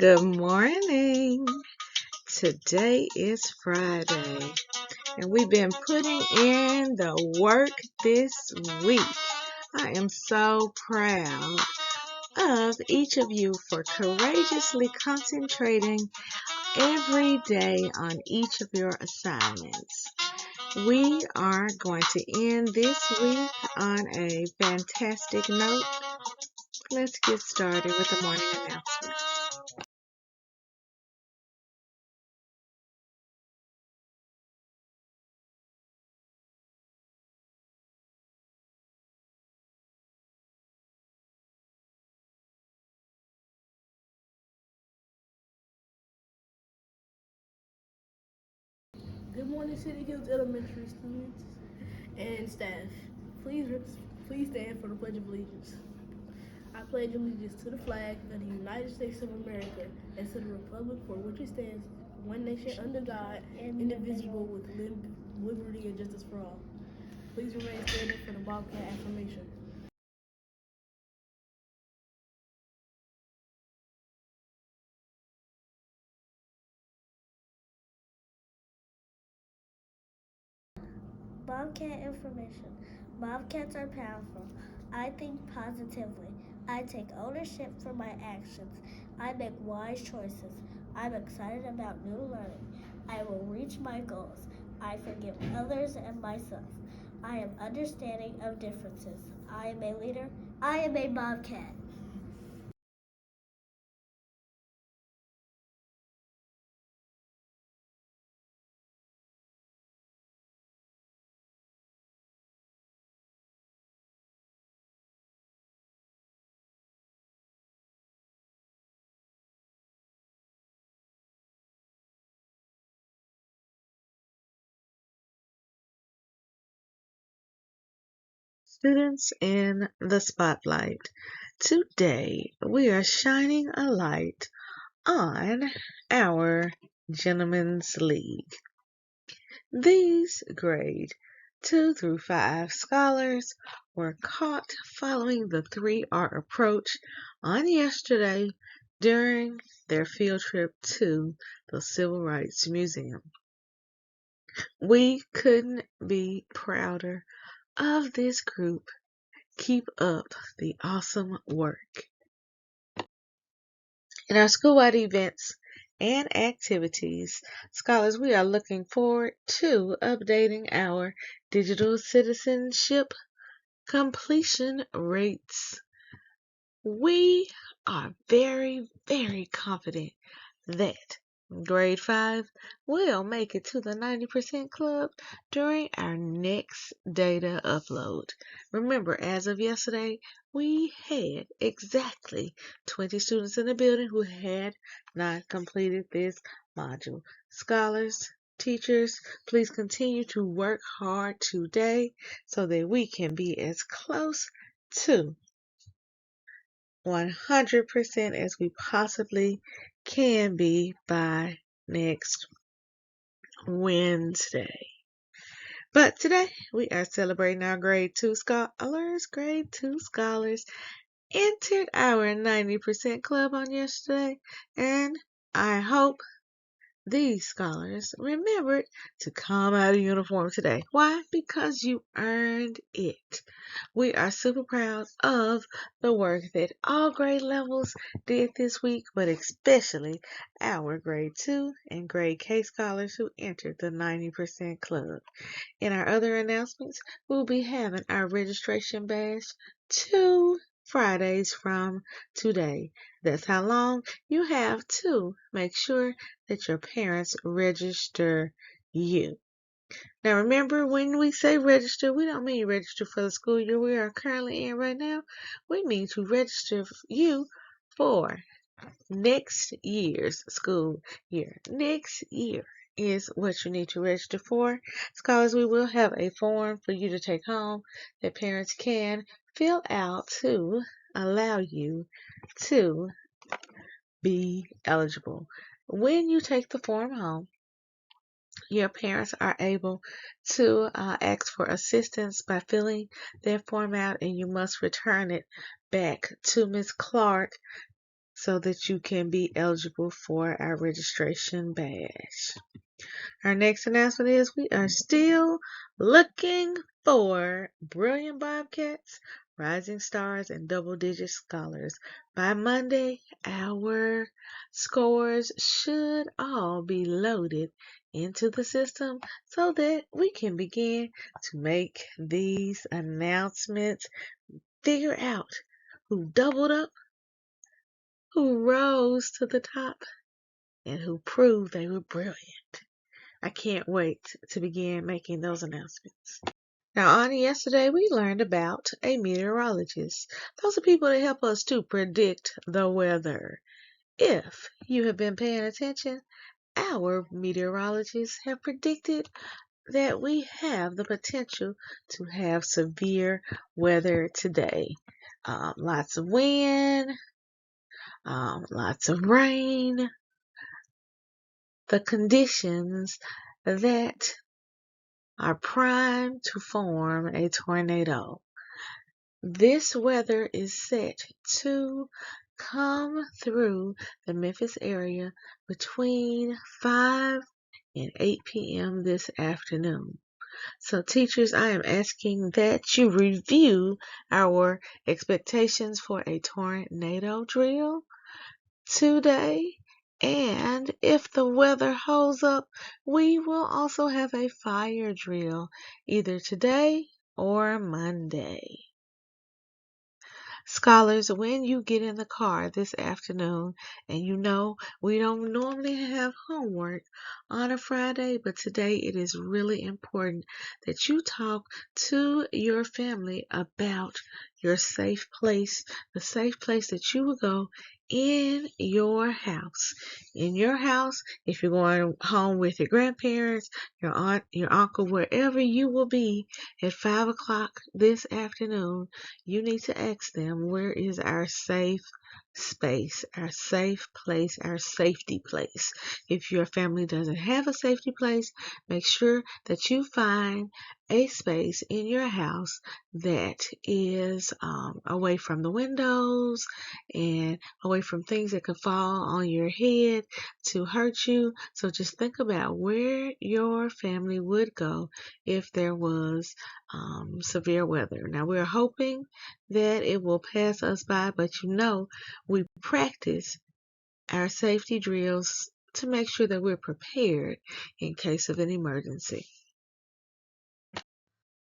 Good morning. Today is Friday, and we've been putting in the work this week. I am so proud of each of you for courageously concentrating every day on each of your assignments. We are going to end this week on a fantastic note. Let's get started with the morning announcement. Good morning, Scenic Hills Elementary students and staff. Please, please stand for the Pledge of Allegiance. I pledge allegiance to the flag of the United States of America and to the republic for which it stands, one nation under God, indivisible, with liberty and justice for all. Please remain standing for the Bobcat affirmation. Bobcat information. Bobcats are powerful. I think positively. I take ownership for my actions. I make wise choices. I'm excited about new learning. I will reach my goals. I forgive others and myself. I am understanding of differences. I am a leader. I am a Bobcat. Students in the spotlight. Today we are shining a light on our Gentlemen's League. These grade 2 through 5 scholars were caught following the 3R approach on yesterday during their field trip to the Civil Rights Museum. We couldn't be prouder of this group. Keep up the awesome work. In our school-wide events and activities, scholars, we are looking forward to updating our digital citizenship completion rates. We are very, very confident that grade 5 will make it to the 90% club during our next data upload. Remember, as of yesterday, we had exactly 20 students in the building who had not completed this module. Scholars, teachers, please continue to work hard today so that we can be as close to 100% as we possibly can be by next Wednesday. But today we are celebrating our grade 2 scholars. Grade 2 scholars entered our 90% club on yesterday, and I hope these scholars remembered to come out of uniform today. Why? Because you earned it. We are super proud of the work that all grade levels did this week, but especially our grade 2 and grade K scholars who entered the 90% club. In our other announcements, we'll be having our registration bash 2 Fridays from today. That's how long you have to make sure that your parents register you. Now remember, when we say register, we don't mean register for the school year we are currently in right now. We mean to register you for next year's school year. Next year is what you need to register for. Scholars, we will have a form for you to take home that parents can fill out to allow you to be eligible. When you take the form home, your parents are able to ask for assistance by filling their form out, and you must return it back to Ms. Clark so that you can be eligible for our registration badge. Our next announcement is we are still looking for brilliant Bobcats, rising stars, and double-digit scholars. By Monday, our scores should all be loaded into the system so that we can begin to make these announcements, figure out who doubled up, who rose to the top, and who proved they were brilliant. I can't wait to begin making those announcements. Now, on yesterday, we learned about a meteorologist. Those are people that help us to predict the weather. If you have been paying attention, our meteorologists have predicted that we have the potential to have severe weather today. Lots of wind, lots of rain, the conditions that are primed to form a tornado. This weather is set to come through the Memphis area between 5 and 8 p.m. this afternoon. So teachers, I am asking that you review our expectations for a tornado drill today. And if the weather holds up, we will also have a fire drill either today or Monday. Scholars, when you get in the car this afternoon, and you know we don't normally have homework on a Friday, but today it is really important that you talk to your family about your safe place, the safe place that you will go in your house. In your house, if you're going home with your grandparents, your aunt, your uncle, wherever you will be at 5 o'clock this afternoon, you need to ask them, where is our safe space, our safe place, our safety place? If your family doesn't have a safety place, make sure that you find a space in your house that is away from the windows and away from things that could fall on your head to hurt you. So just think about where your family would go if there was severe weather. Now we're hoping that it will pass us by, but we practice our safety drills to make sure that we're prepared in case of an emergency.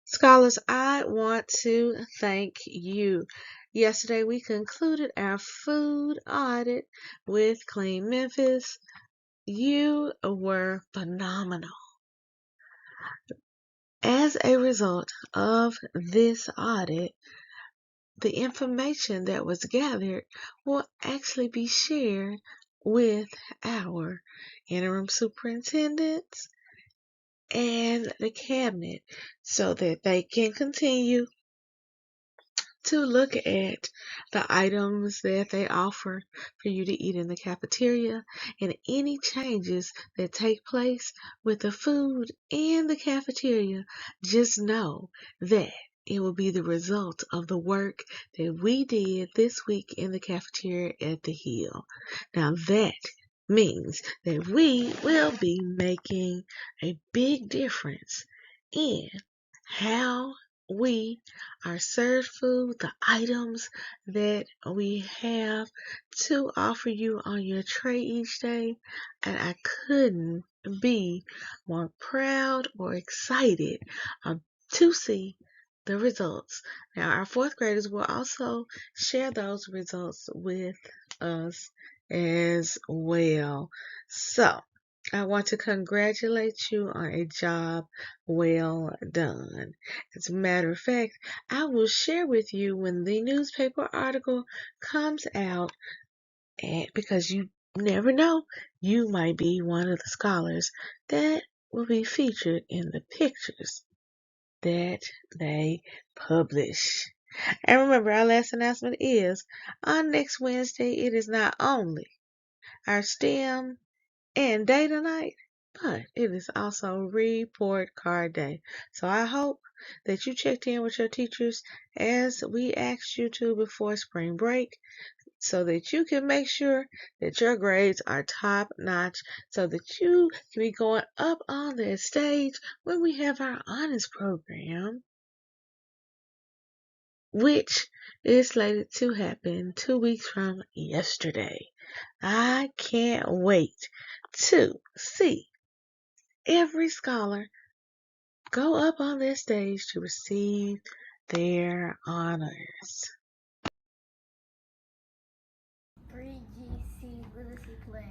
Scholars, I want to thank you. Yesterday we concluded our food audit with Clean Memphis. You were phenomenal. As a result of this audit, the information that was gathered will actually be shared with our interim superintendents and the cabinet so that they can continue to look at the items that they offer for you to eat in the cafeteria and any changes that take place with the food in the cafeteria. Just know that it will be the result of the work that we did this week in the cafeteria at the Hill. Now that means that we will be making a big difference in how we are served food, the items that we have to offer you on your tray each day, and I couldn't be more proud or excited to see the results. Now, our fourth graders will also share those results with us as well. So, I want to congratulate you on a job well done. As a matter of fact, I will share with you when the newspaper article comes out, because you never know, you might be one of the scholars that will be featured in the pictures that they publish. And remember, our last announcement is on next Wednesday, it is not only our STEM and data night, but it is also report card day. So I hope that you checked in with your teachers as we asked you to before spring break so that you can make sure that your grades are top notch so that you can be going up on that stage when we have our honors program, which is slated to happen 2 weeks from yesterday. I can't wait to see every scholar go up on that stage to receive their honors. 3GC Literacy Pledge.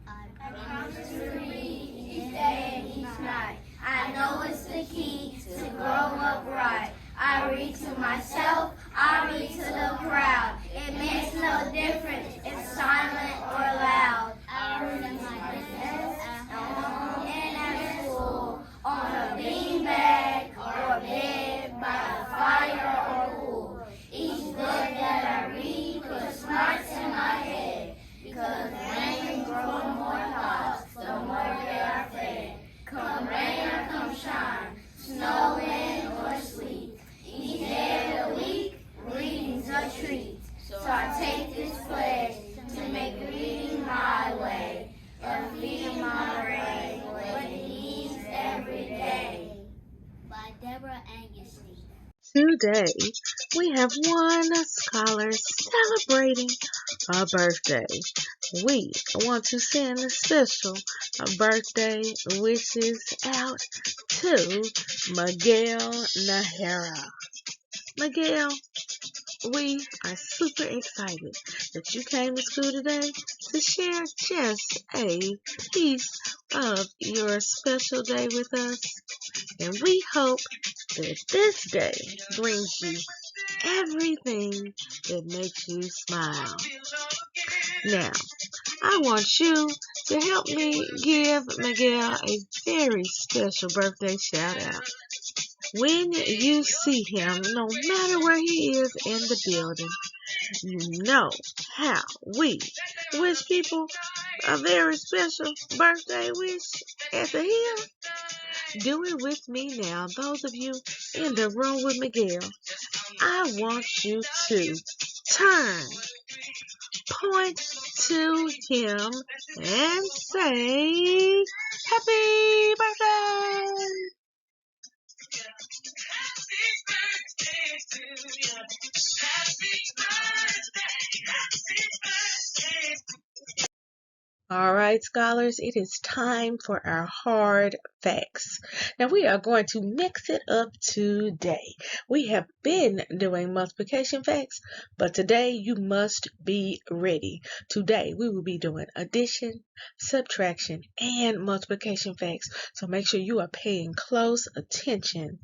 I promise to read each day and each night. I know it's the key to grow up right. I read to myself, I read to the crowd. It makes no difference if silent or loud. I read at my desk, at home, and at school, on a beanbag or bed, by the fire or pool. Each book that I read puts smarts in my head, because rain grows more thoughts, the more they are fed. Come rain or come shine, snow, wind, or sleet, each day of the week, reading's a treat. So I take this pledge to make reading my way, of feeding my brain what it needs every day. By Deborah Angustein. Today, we have one scholar celebrating a birthday. We want to send special birthday wishes out to Miguel Nahara. Miguel, we are super excited that you came to school today to share just a piece of your special day with us. And we hope that this day brings you everything that makes you smile. Now, I want you to help me give Miguel a very special birthday shout out. When you see him, no matter where he is in the building, you know how we wish people a very special birthday wish at the hill. Do it with me now. Those of you in the room with Miguel, I want you to turn, point to him, and say, Happy birthday! All right, scholars, it is time for our hard facts. Now, we are going to mix it up today. We have been doing multiplication facts, but today you must be ready. Today, we will be doing addition, subtraction, and multiplication facts. So make sure you are paying close attention.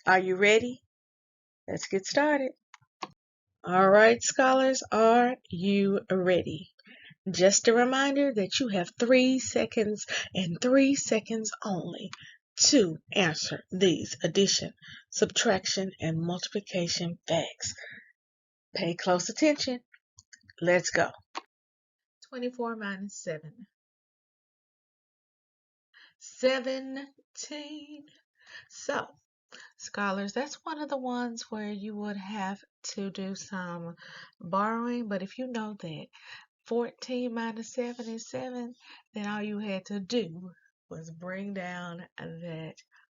Are you ready? Let's get started. All right, scholars, are you ready? Just a reminder that you have 3 seconds and 3 seconds only to answer these addition, subtraction, and multiplication facts. Pay close attention. Let's go. 24 minus 7. 17. So, scholars, that's one of the ones where you would have to do some borrowing, but if you know that 14 minus 7 is 7, then all you had to do was bring down that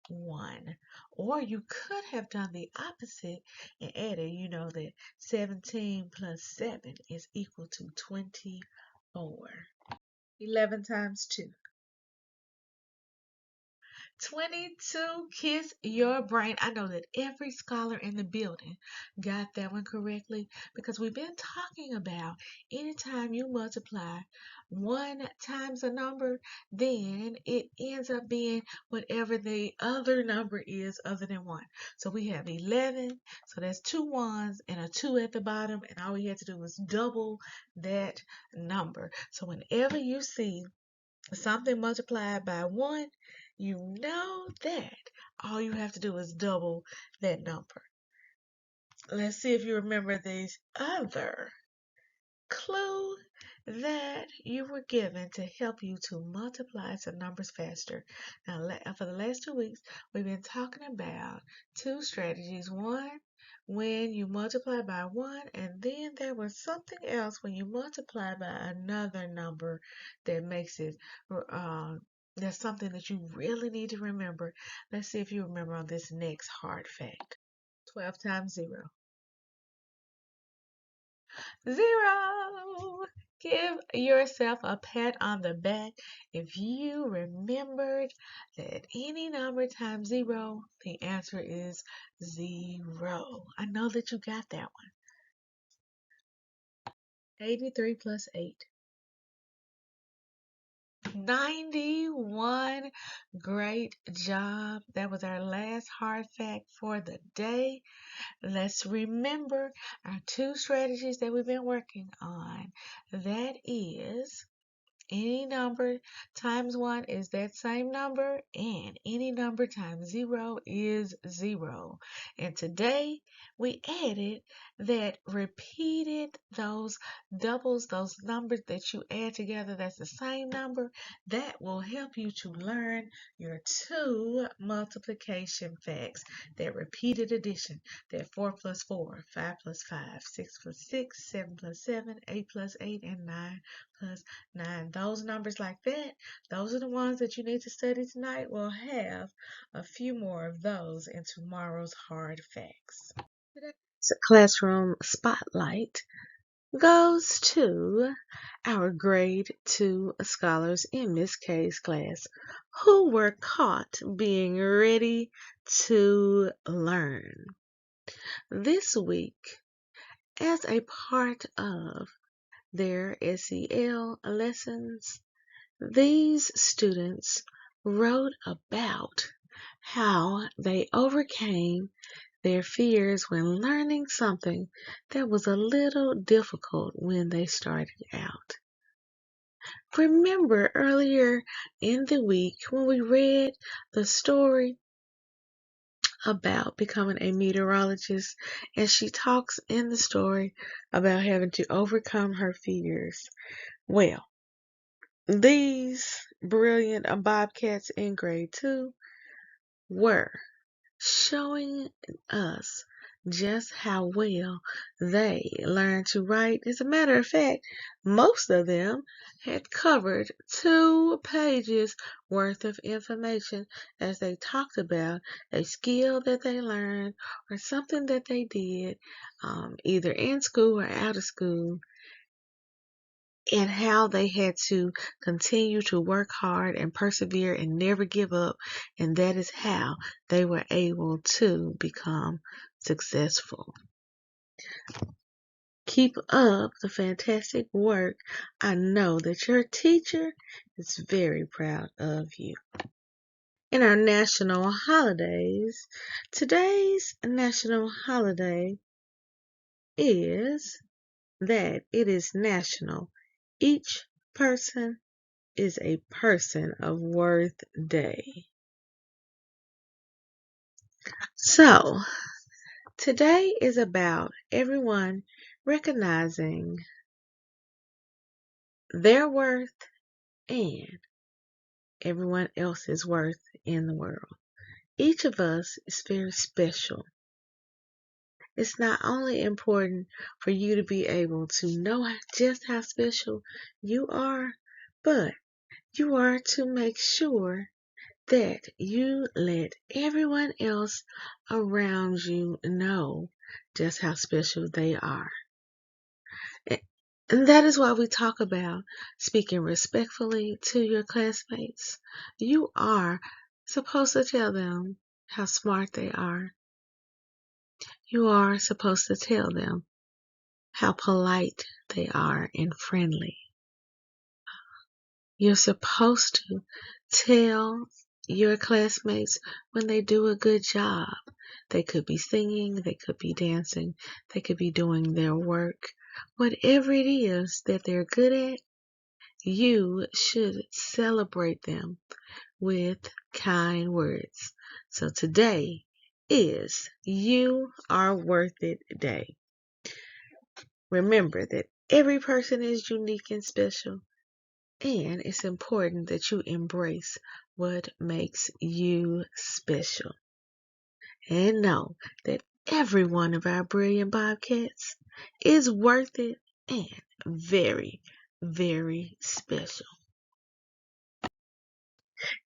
1. Or you could have done the opposite and added, that 17 plus 7 is equal to 24. 11 times 2. 22, kiss your brain. I know that every scholar in the building got that one correctly because we've been talking about anytime you multiply 1 times a number, then it ends up being whatever the other number is other than 1. So we have 11, so that's 2 ones and a 2 at the bottom, and all we had to do was double that number. So whenever you see something multiplied by 1, you know that all you have to do is double that number. Let's see if you remember this other clue that you were given to help you to multiply some numbers faster. Now, for the last 2 weeks, we've been talking about 2 strategies. One when you multiply by 1, and then there was something else when you multiply by another number that makes it, that's something that you really need to remember. Let's see if you remember on this next hard fact. 12 times 0. 0. Give yourself a pat on the back if you remembered that any number times 0, the answer is 0. I know that you got that one. 83 plus 8. 91. Great job. That was our last hard fact for the day. Let's remember our 2 strategies that we've been working on. That is, any number times 1 is that same number, and any number times 0 is 0. And today we added that repeated those doubles, those numbers that you add together that's the same number, that will help you to learn your 2 multiplication facts. That repeated addition, that 4 plus 4, 5 plus 5, 6 plus 6, 7 plus 7, 8 plus 8, and 9 plus 9. Those numbers like that, those are the ones that you need to study tonight. We'll have a few more of those in tomorrow's hard facts. Today's classroom spotlight goes to our grade 2 scholars in Miss K's class who were caught being ready to learn. This week, as a part of their SEL lessons, these students wrote about how they overcame their fears when learning something that was a little difficult when they started out. Remember earlier in the week when we read the story about becoming a meteorologist, and she talks in the story about having to overcome her fears? Well, these brilliant Bobcats in grade 2 were showing us just how well they learned to write. As a matter of fact, most of them had covered 2 pages worth of information as they talked about a skill that they learned or something that they did either in school or out of school, and how they had to continue to work hard and persevere and never give up, and that is how they were able to become successful. Keep up the fantastic work. I know that your teacher is very proud of you. In our national holidays, today's national holiday is that it is National Each Person is a Person of Worth Day. So, today is about everyone recognizing their worth and everyone else's worth in the world. Each of us is very special. It's not only important for you to be able to know just how special you are, but you are to make sure that you let everyone else around you know just how special they are. And that is why we talk about speaking respectfully to your classmates. You are supposed to tell them how smart they are. You are supposed to tell them how polite they are and friendly. You're supposed to tell your classmates when they do a good job. They could be singing, they could be dancing, they could be doing their work. Whatever it is that they're good at, you should celebrate them with kind words. So today is You Are Worth It Day. Remember that every person is unique and special, and it's important that you embrace what makes you special. And know that every one of our brilliant Bobcats is worth it and very, very special.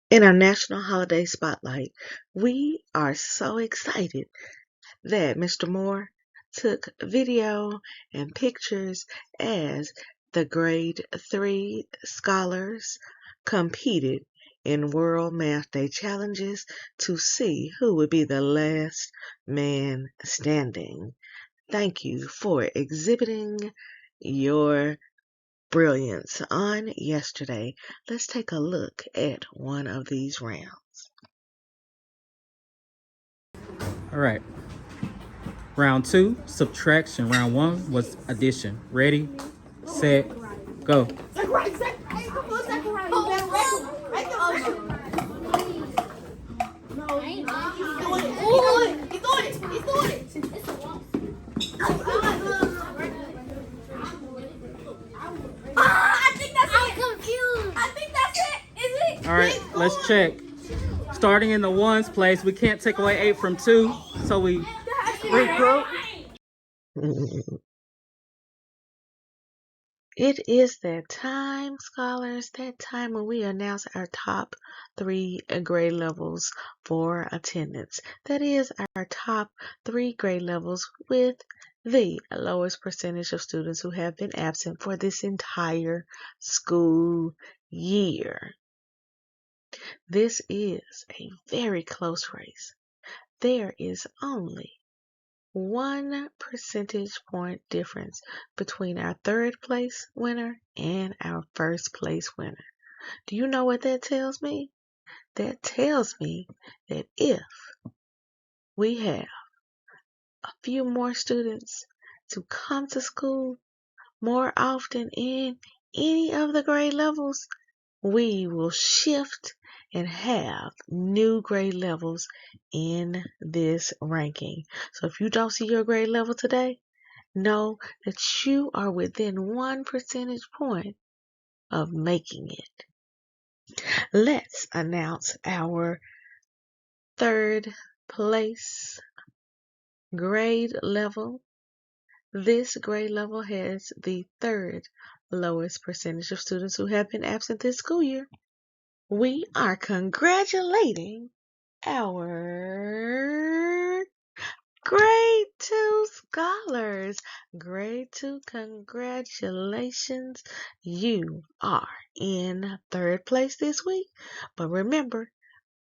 In our National Holiday Spotlight, we are so excited that Mr. Moore took video and pictures as the grade 3 scholars competed in World Math Day challenges to see who would be the last man standing. Thank you for exhibiting your brilliance on yesterday. Let's take a look at one of these rounds. All right. Round 2, subtraction. Round 1 was addition. Ready, set, go. I think that's it. I'm confused. I think that's it. Is it? All right, let's check. Starting in the ones place, we can't take away 8 from 2, so we regroup. It is that time, scholars, that time when we announce our top 3 grade levels for attendance. That is our top 3 grade levels with the lowest percentage of students who have been absent for this entire school year. This is a very close race. There is only 1 percentage point difference between our 3rd place winner and our 1st place winner. Do you know what that tells me? That tells me that if we have a few more students to come to school more often in any of the grade levels, we will shift and have new grade levels in this ranking. So if you don't see your grade level today, know that you are within 1 percentage point of making it. Let's announce our 3rd place grade level. This grade level has the 3rd lowest percentage of students who have been absent this school year. We are congratulating our grade 2 scholars. Grade 2, congratulations. You are in 3rd place this week. But remember,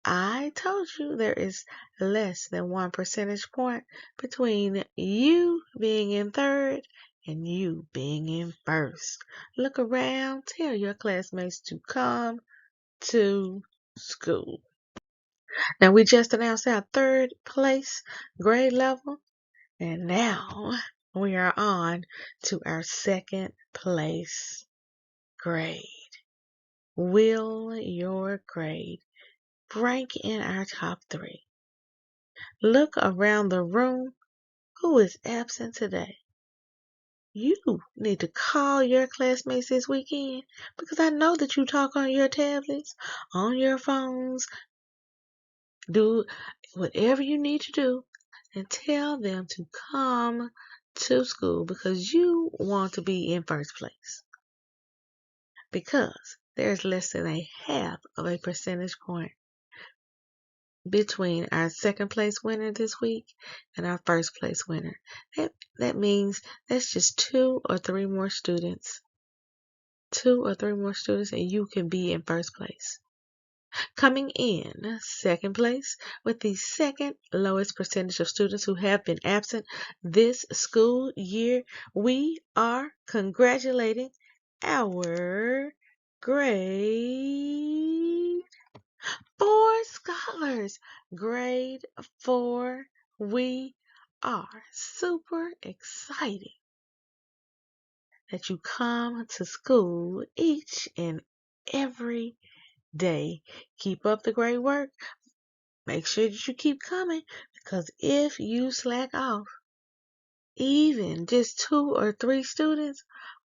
I told you there is less than 1 percentage point between you being in 3rd and you being in 1st. Look around, tell your classmates to come to school. Now we just announced our 3rd place grade level, and now we are on to our 2nd place grade. Will your grade rank in our top 3? Look around the room. Who is absent today? You need to call your classmates this weekend because I know that you talk on your tablets, on your phones. Do whatever you need to do and tell them to come to school because you want to be in 1st place. Because there's less than a half of a percentage point between our 2nd place winner this week and our 1st place winner. That means that's just 2 or 3 more students. 2 or 3 more students and you can be in 1st place. Coming in 2nd place with the 2nd lowest percentage of students who have been absent this school year, we are congratulating our grade 4 scholars. Grade 4, we are super excited that you come to school each and every day. Keep up the great work. Make sure that you keep coming because if you slack off, even just 2 or 3 students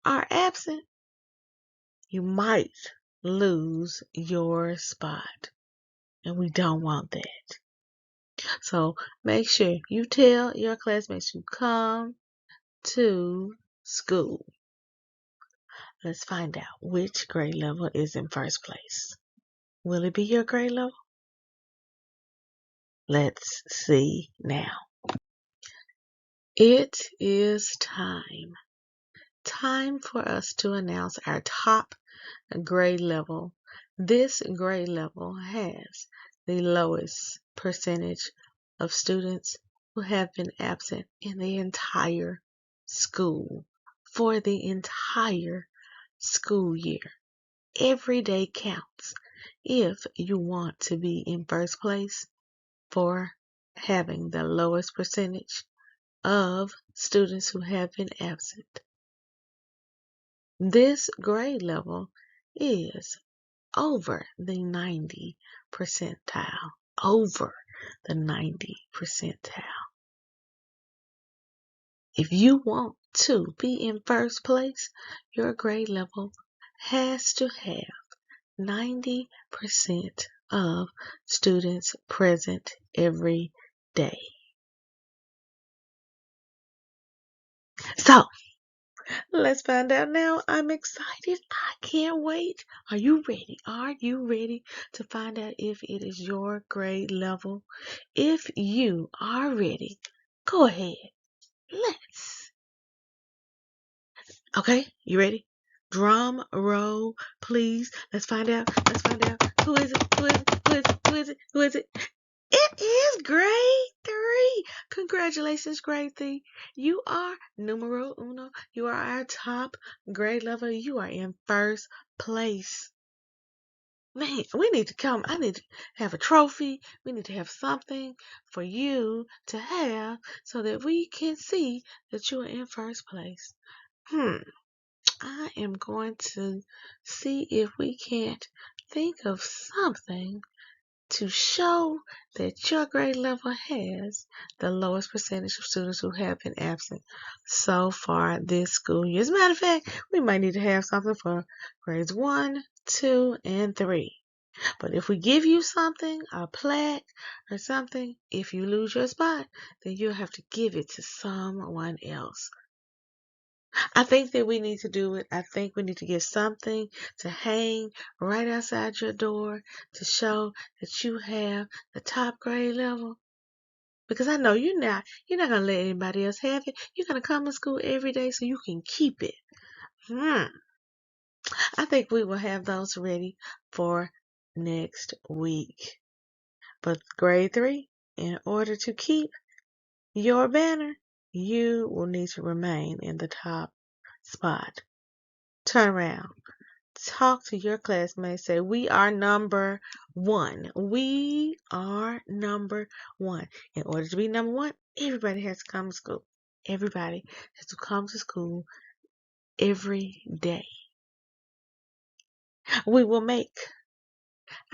are absent, you might lose your spot. And we don't want that. So make sure you tell your classmates to come to school. Let's find out which grade level is in first place. Will it be your grade level? Let's see now. It is time. Time for us to announce our top grade level. This grade level has the lowest percentage of students who have been absent in the entire school for the entire school year. Every day counts if you want to be in first place for having the lowest percentage of students who have been absent. This grade level is over the 90 percentile. Over the 90 percentile. If you want to be in first place, your grade level has to have 90% of students present every day. So, let's find out now. I'm excited. I can't wait. Are you ready? Are you ready to find out if it is your grade level? If you are ready, go ahead. Let's. Okay, you ready? Drum roll, please. Let's find out. Let's find out. Who is it? Who is it? Who is it? Who is it? Who is it? It is grade 3. Congratulations, grade 3. You are numero uno. You are our top grade level. You are in first place. Man, we need to come. I need to have a trophy. We need to have something for you to have so that we can see that you are in first place. I am going to see if we can't think of something to show that your grade level has the lowest percentage of students who have been absent so far this school year. As a matter of fact, we might need to have something for grades 1, 2, and 3. But if we give you something, a plaque or something, if you lose your spot, then you'll have to give it to someone else. I think that we need to do it. I think we need to get something to hang right outside your door to show that you have the top grade level. Because I know you're not gonna let anybody else have it. You're gonna come to school every day so you can keep it. I think we will have those ready for next week. But grade 3, in order to keep your banner, you will need to remain in the top spot. Turn around. Talk to your classmates. Say, we are number 1. We are number 1. In order to be number 1, everybody has to come to school. Everybody has to come to school every day. We will make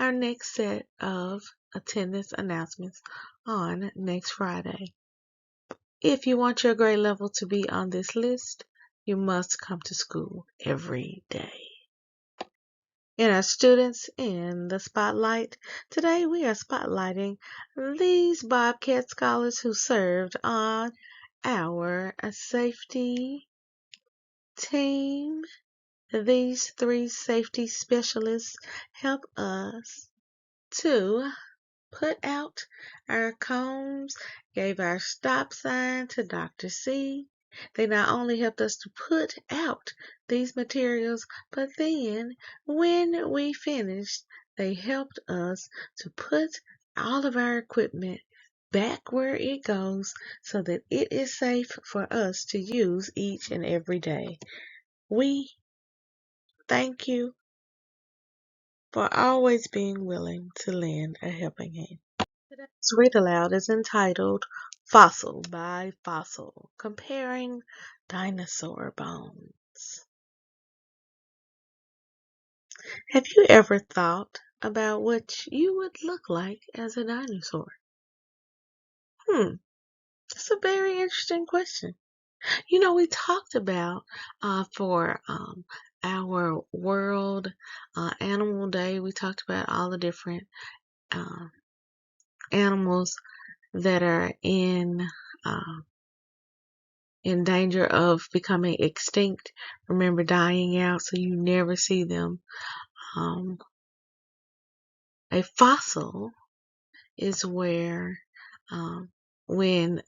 our next set of attendance announcements on next Friday. If you want your grade level to be on this list, you must come to school every day. In our students in the spotlight, today we are spotlighting these Bobcat scholars who served on our safety team. These 3 safety specialists help us to put out our cones, gave our stop sign to Dr. C. They not only helped us to put out these materials, but then when we finished, they helped us to put all of our equipment back where it goes so that it is safe for us to use each and every day. We thank you for always being willing to lend a helping hand. Today's Read Aloud is entitled Fossil by Fossil, comparing dinosaur bones. Have you ever thought about what you would look like as a dinosaur? That's a very interesting question. We talked about for our World Animal Day, we talked about all the different animals that are in danger of becoming extinct. Remember, dying out, so you never see them. A fossil is where when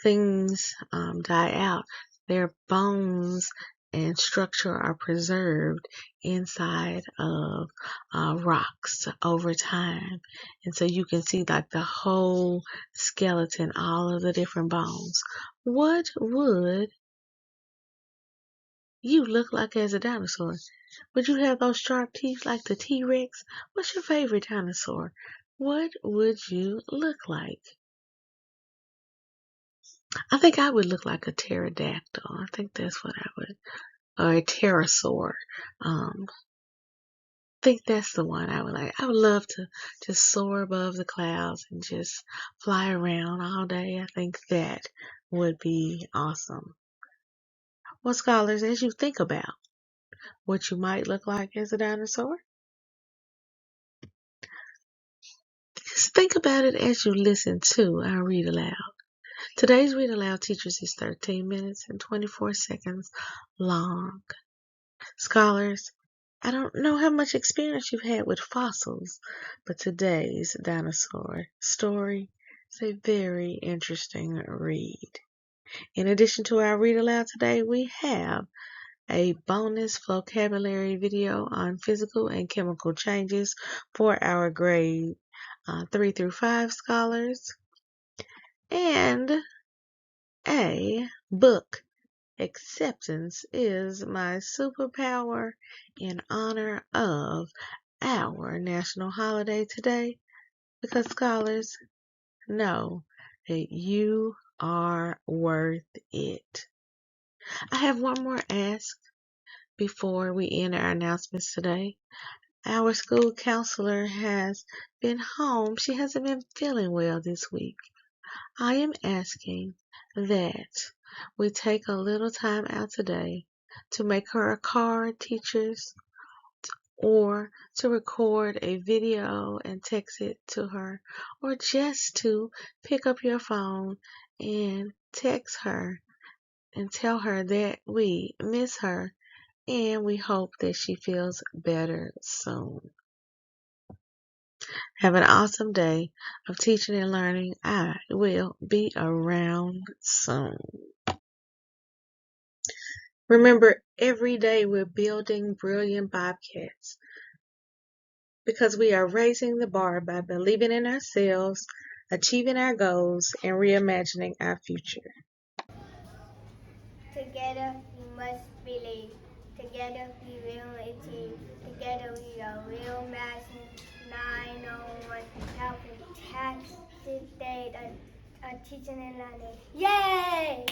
things die out, their bones and structure are preserved inside of rocks over time. And so you can see like the whole skeleton, all of the different bones. What would you look like as a dinosaur? Would you have those sharp teeth like the T-Rex? What's your favorite dinosaur? What would you look like? I think I would look like a pterodactyl. I think that's what I would, or a pterosaur. I think that's the one I would like. I would love to just soar above the clouds and just fly around all day. I think that would be awesome. Well, scholars, as you think about what you might look like as a dinosaur, just think about it as you listen to our Read Aloud. Today's Read Aloud Teachers is 13 minutes and 24 seconds long. Scholars, I don't know how much experience you've had with fossils, but today's dinosaur story is a very interesting read. In addition to our Read Aloud today, we have a bonus vocabulary video on physical and chemical changes for our grade 3 through 5 scholars, and a book, Acceptance is My Superpower, in honor of our national holiday today, because scholars know that you are worth it. I have one more ask before we end our announcements today. Our school counselor has been home. She hasn't been feeling well this week. I am asking that we take a little time out today to make her a card, teachers, or to record a video and text it to her, or just to pick up your phone and text her and tell her that we miss her and we hope that she feels better soon. Have an awesome day of teaching and learning. I will be around soon. Remember, every day we're building brilliant Bobcats because we are raising the bar by believing in ourselves, achieving our goals, and reimagining our future. Together we must believe. Together we will achieve. Together we are real matching 901. Have a fantastic day of teaching and learning. Yay!